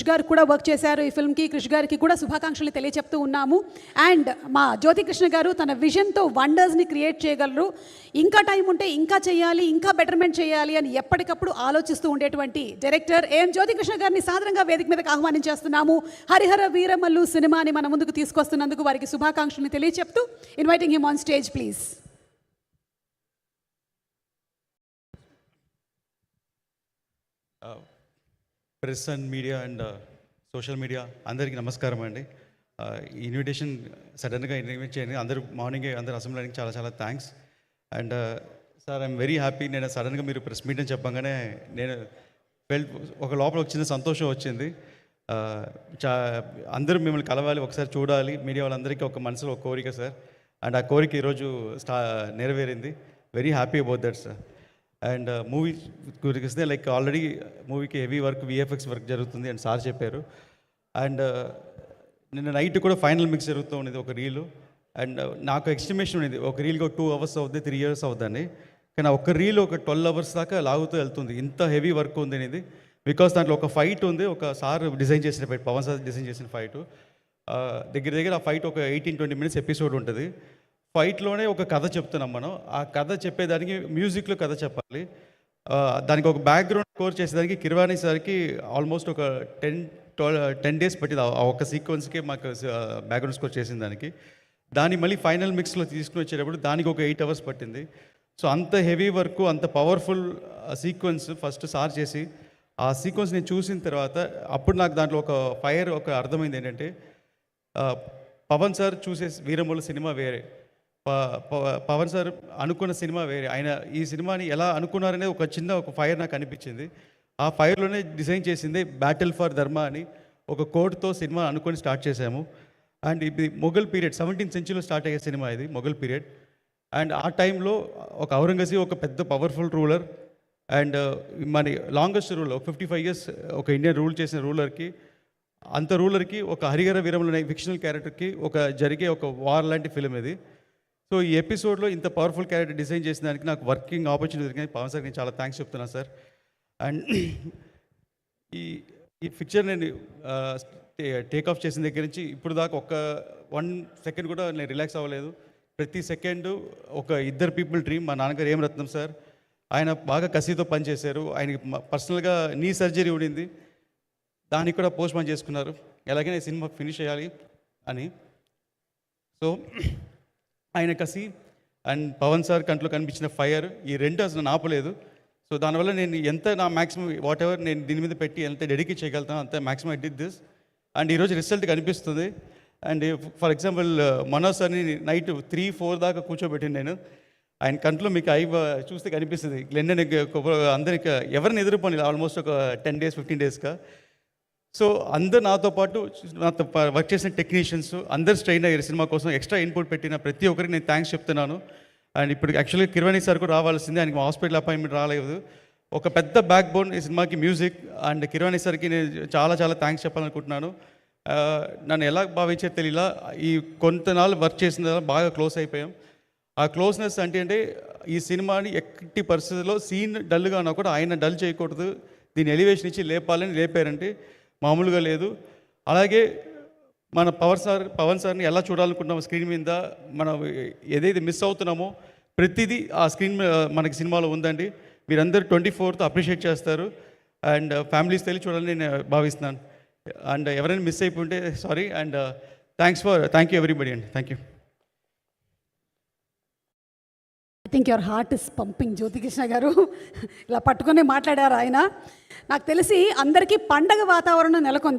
గారు కూడా వర్క్ చేశారు ఈ ఫిల్మ్కి. క్రిష్ గారికి కూడా శుభాకాంక్షలు తెలియచెప్తూ ఉన్నాము. అండ్ మా జ్యోతికృష్ణ గారు తన విజన్తో వండర్స్ని క్రియేట్ చేయగలరు. ఇంకా టైం ఉంటే ఇంకా చేయాలి, ఇంకా బెటర్మెంట్ చేయాలి అని ఎప్పటికప్పుడు ఆలోచిస్తూ ఉండేటువంటి డైరెక్టర్ ఏఎం జ్యోతికృష్ణ గారిని సాదరంగా వేదిక మీదకి ఆహ్వానించేస్తున్నాము. హరిహర వీరమల్లు సినిమాని మన ముందుకు తీసుకొస్తున్నందుకు వారికి శుభాకాంక్షలు తెలియచెప్తూ inviting him on stage please. Press and media and social media అందరికీ నమస్కారం అండి. ఈ ఇన్విటేషన్ సడన్గా ఇన్వైట్ చేయండి. అందరూ మార్నింగే అందరు అసెంబ్లీ అయ్యడానికి చాలా చాలా thanks. And sir I'm very happy. నేను సడన్గా మీరు ప్రెస్ మీట్ అని చెప్పగానే నేను ఒక లోపల ఒక చిన్న సంతోషం వచ్చింది. అందరూ మిమ్మల్ని కలవాలి, ఒకసారి చూడాలి, మీడియా వాళ్ళందరికీ ఒక మనసులో ఒక కోరిక సార్. అండ్ ఆ కోరిక ఈరోజు నెరవేరింది. Very happy about that sir. And movie గురించి వస్తే లైక్ ఆల్రెడీ మూవీకి హెవీ వర్క్ విఎఫ్ఎక్స్ వర్క్ జరుగుతుంది అని సార్ చెప్పారు. అండ్ నిన్న నైట్ కూడా ఫైనల్ మిక్స్ జరుగుతూ ఉండేది ఒక రీలు. అండ్ నాకు ఎస్టిమేషన్ ఉండేది ఒక రీల్కి ఒక 2 hours అవుతుంది, 3 years అవుతుందని. కానీ ఒక రీల్ ఒక 12 hours దాకా లాగుతూ వెళ్తుంది, ఇంత హెవీ వర్క్ ఉంది అనేది. బికాస్ దాంట్లో ఒక ఫైట్ ఉంది, ఒక సార్ డిజైన్ చేసిన ఫైట్, పవన్ సార్ డిజైన్ చేసిన ఫైట్. దగ్గర దగ్గర ఆ ఫైట్ ఒక 18-20 minutes ఎపిసోడ్ ఉంటుంది. ఫైట్లోనే ఒక కథ చెప్తున్నాం మనం. ఆ కథ చెప్పేదానికి మ్యూజిక్లో కథ చెప్పాలి. దానికి ఒక బ్యాక్గ్రౌండ్ స్కోర్ చేసేదానికి కిరవాణి సార్కి ఆల్మోస్ట్ ఒక 10 days పట్టింది ఆ ఒక సీక్వెన్స్కి మాకు బ్యాక్గ్రౌండ్ స్కోర్ చేసిన దానికి. దాన్ని మళ్ళీ ఫైనల్ మిక్స్లో తీసుకుని వచ్చేటప్పుడు దానికి ఒక 8 hours పట్టింది. సో అంత హెవీ వర్క్, అంత పవర్ఫుల్ సీక్వెన్స్ ఫస్ట్ సార్ చేసి ఆ సీక్వెన్స్ నేను చూసిన తర్వాత అప్పుడు నాకు దాంట్లో ఒక ఫైర్ ఒక అర్థమైంది. ఏంటంటే పవన్ సార్ చూసే వీరమల్లు సినిమా వేరే, పవన్ సార్ అనుకున్న సినిమా వేరే. ఆయన ఈ సినిమాని ఎలా అనుకున్నారనే ఒక చిన్న ఒక ఫైర్ నాకు అనిపించింది. ఆ ఫైర్లోనే డిజైన్ చేసింది బ్యాటిల్ ఫర్ ధర్మ అని ఒక కోడ్తో సినిమా అనుకొని స్టార్ట్ చేశాము. అండ్ ఇది Mughal period, 17th century start అయ్యే సినిమా ఇది, మొఘల్ పీరియడ్. అండ్ ఆ టైంలో ఒక ఔరంగజీబ్ ఒక పెద్ద పవర్ఫుల్ రూలర్. అండ్ మన లాంగెస్ట్ రూలర్ 55 years ఒక ఇండియన్ రూల్ చేసిన రూలర్కి, అంత రూలర్కి ఒక హరిహర వీరమల్లు అనే ఫిక్షనల్ క్యారెక్టర్కి ఒక జరిగే ఒక వార్ లాంటి ఫిలిం ఇది. సో ఈ ఎపిసోడ్లో ఇంత పవర్ఫుల్ క్యారెక్టర్ డిజైన్ చేసిన దానికి నాకు వర్కింగ్ ఆపర్చునిటీ దొరికింది. పవన్ సార్ నేను చాలా థ్యాంక్స్ చెప్తున్నాను సార్. అండ్ ఈ పిక్చర్ నేను టేక్ ఆఫ్ చేసిన దగ్గర నుంచి ఇప్పుడు దాకా ఒక 1 second కూడా నేను రిలాక్స్ అవ్వలేదు. ప్రతి సెకండు ఒక ఇద్దరు పీపుల్ డ్రీమ్. మా నాన్నగారు ఏం రత్నం సార్, ఆయన బాగా కసితో పనిచేశారు. ఆయనకి పర్సనల్గా నీ సర్జరీ ఉండింది, దానికి కూడా పోస్ట్ పోన్ చేసుకున్నారు, ఎలాగైనా ఈ సినిమా ఫినిష్ చేయాలి అని. సో ఆయన కసి అండ్ పవన్ సార్ కంట్లో కనిపించిన ఫైర్, ఈ రెండు అసలు ఆపలేదు. సో దానివల్ల నేను ఎంత నా మ్యాక్సిమం వాట్ ఎవర్ నేను దీని మీద పెట్టి ఎంత డెడికేట్ చేయగలుగుతాను అంత maximum I did this. And ఈరోజు రిజల్ట్ కనిపిస్తుంది. అండ్ ఫర్ ఎగ్జాంపుల్ మనోజ్ సార్ని నైట్ 3-4 దాకా కూర్చోబెట్టింది నేను. ఆయన కంట్లో మీకు ఐ చూస్తే కనిపిస్తుంది. లెండన్ అందరికి ఎవరిని ఎదుర్కొని ఆల్మోస్ట్ ఒక 10 days 15 daysగా. సో అందరు నాతో పాటు నాతో వర్క్ చేసిన టెక్నీషియన్స్ అందరు స్ట్రెయిన్ అయ్యారు సినిమా కోసం. ఎక్స్ట్రా ఇన్పుట్ పెట్టిన ప్రతి ఒక్కరికి నేను థ్యాంక్స్ చెప్తున్నాను. అండ్ ఇప్పుడు యాక్చువల్లీ కిరవాణి సార్ కూడా రావాల్సిందే, ఆయనకి హాస్పిటల్ అపాయింట్మెంట్ రాలేదు. ఒక పెద్ద బ్యాక్ బోన్ ఈ సినిమాకి మ్యూజిక్. అండ్ కిరవాణి సార్కి నేను చాలా చాలా థ్యాంక్స్ చెప్పాలనుకుంటున్నాను. నన్ను ఎలా భావించే తెలియలా, ఈ కొంతనాళ్ళు వర్క్ చేసిన బాగా క్లోజ్ అయిపోయాం. ఆ క్లోజ్నెస్ అంటే ఈ సినిమాని ఎట్టి పరిస్థితుల్లో సీన్ డల్గా ఉన్నా కూడా ఆయన డల్ చేయకూడదు, దీన్ని ఎలివేషన్ ఇచ్చి లేపాలని లేపారంటే మామూలుగా లేదు. అలాగే మన పవన్ సార్ని ఎలా చూడాలనుకుంటున్నామో స్క్రీన్ మీద, మనం ఏదైతే మిస్ అవుతున్నామో ప్రతిదీ ఆ స్క్రీన్ మనకి సినిమాలో ఉందండి. మీరందరూ 24th అప్రిషియేట్ చేస్తారు. అండ్ ఫ్యామిలీస్ తెలిసి చూడాలని నేను భావిస్తున్నాను. అండ్ ఎవరైనా మిస్ అయిపోతే sorry. And thank you everybody అండి. Thank you. I think your heart is pumping Jyothikrishna గారు. ఇలా పట్టుకునే మాట్లాడారు ఆయన. నాకు తెలిసి అందరికీ పండగ వాతావరణం నెలకొంది.